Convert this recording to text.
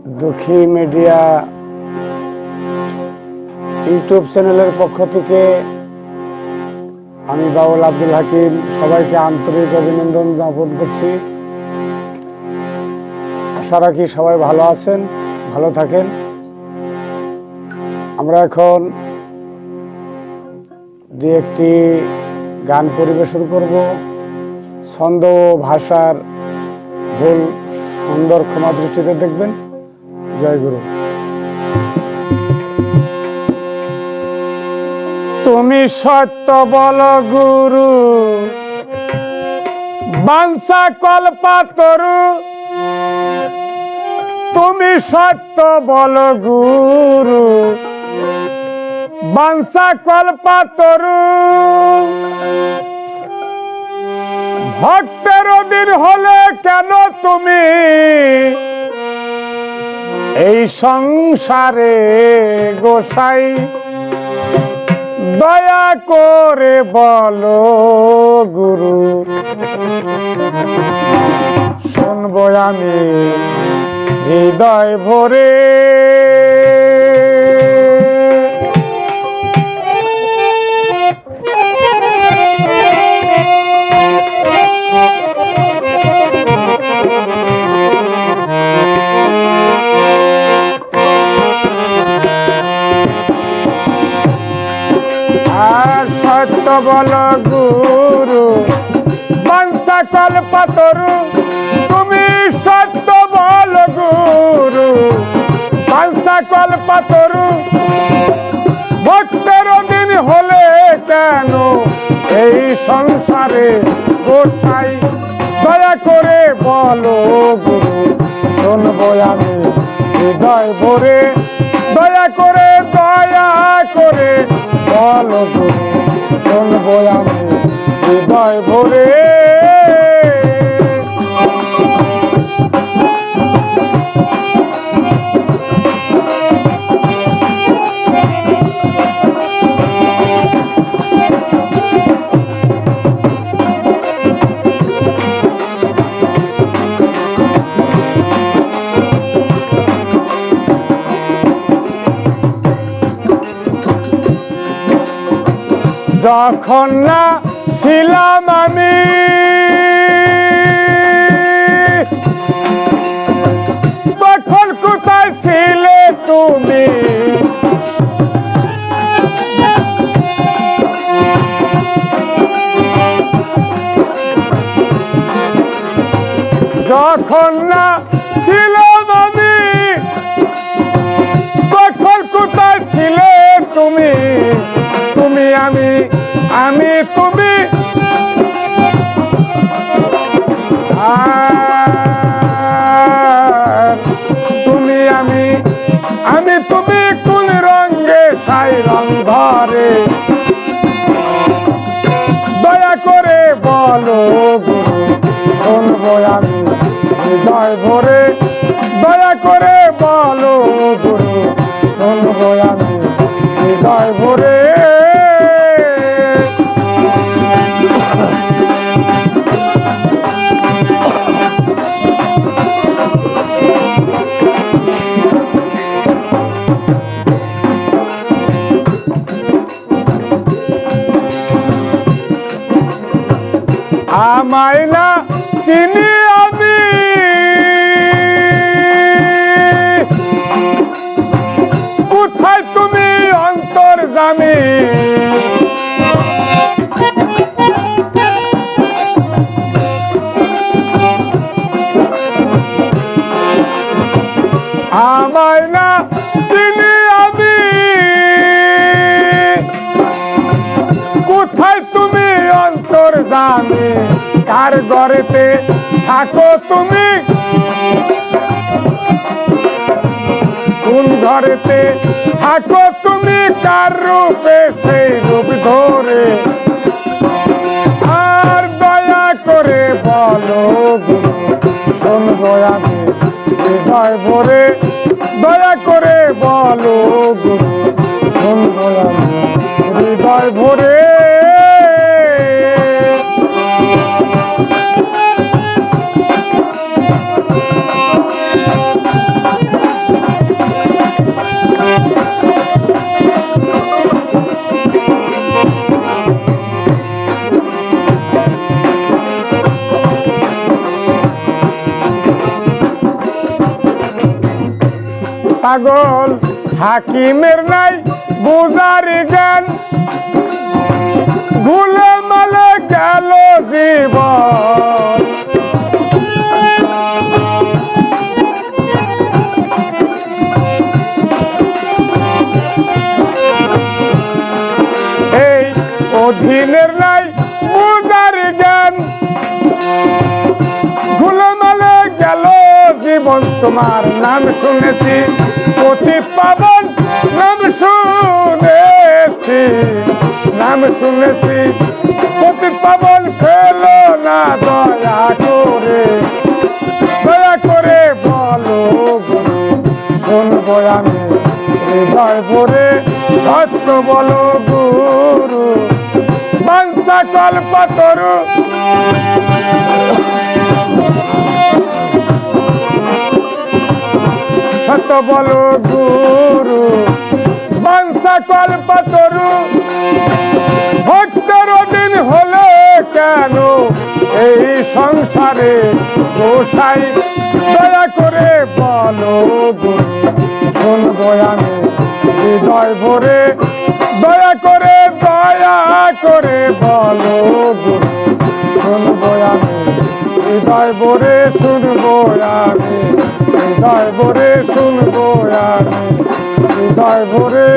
দুঃখী media YouTube চ্যানেলের পক্ষ থেকে আমি বাউল আব্দুল হাকিম সবাইকে আন্তরিক অভিনন্দন জ্ঞাপন করছি। আশা রাখি সবাই ভালো আছেন, ভালো থাকেন। আমরা এখন দু একটি গান পরিবেশন করব। ছন্দ ও ভাষার ভুল সুন্দর ক্ষমা দৃষ্টিতে দেখবেন। জয় গুরু। তুমি সত্য বল গুরু, বাঞ্ছা কল্পতরু। তুমি সত্য বল গুরু, বাঞ্ছা কল্পতরু। ভক্তের অধীন হলে কেন তুমি এই সংসারে গোসাই? দয়া করে বলো গুরু, শুনবো আমি হৃদয় ভরে। সত্য বল গুরু, বাঞ্ছা কল্পতরু। তুমি সত্য বল গুরু, বাঞ্ছা কল্পতরু। ভক্তের অধীন হলে কেন এই সংসারে গোসাই? দয়া করে বলো গুরু, শুনবো আমি হৃদয় ভরে। দয়া করে বলো গুরু, শুনবো আমি হৃদয় ভরে। যখন না ছিলাম আমি তখন কোথায় ছিলে তুমি? যখন না ছিলাম আমি তখন কোথায় ছিলে তুমি? তুমি আমি তুমি। তুমি আমি তুমি কোন রঙে সাই রং ধরে? দয়া করে বলো গুরু, শুনবো আমি হৃদয় ভরে। দয়া করে বলো গুরু, শুনবো আমি হৃদয় ভরে। আমায় না চিনি আমি কোথায় তুমি অন্তর্যামী? আমায় না চিনি আমি কোথায় তুমি অন্তর্যামী? কার ঘরেতে থাকো তুমি? কোন ঘরেতে থাকো তুমি? কার রূপে সেই রূপ ধরে? আর দয়া করে বলো গুরু, শুনবো আমি হৃদয় ভরে। দয়া করে বলো গুরু, শুনবো আমি হৃদয় ভরে। পাগল হাকিমের নাই বুঝার জ্ঞান ভুলে মালে গেল জীবন এই অধীনের নাই বুঝার জ্ঞান ভুলে মালে গেল জীবন তোমার নাম শুনেছি পতি পাবন নাম শুনেছি নাম শুনেছি পতি পাবন ফেলো না দয়া করে বলো গুরু শুনবো আমি হৃদয় ভরে সত্য বলো গুরু বাঞ্ছা কল্পতরু সত্য বলো গুরু বাঞ্ছা কল্পতরু ভক্তের দিন হলে কেন এই সংসারে গোসাই দয়া করে বলো গুরু শুনবো আমি হৃদয় ভরে দয়া করে বলো গুরু শুনবো আমি হৃদয় ভরে শুনবো আমি হৃদয় ভরে শুনবো আমি হৃদয় ভরে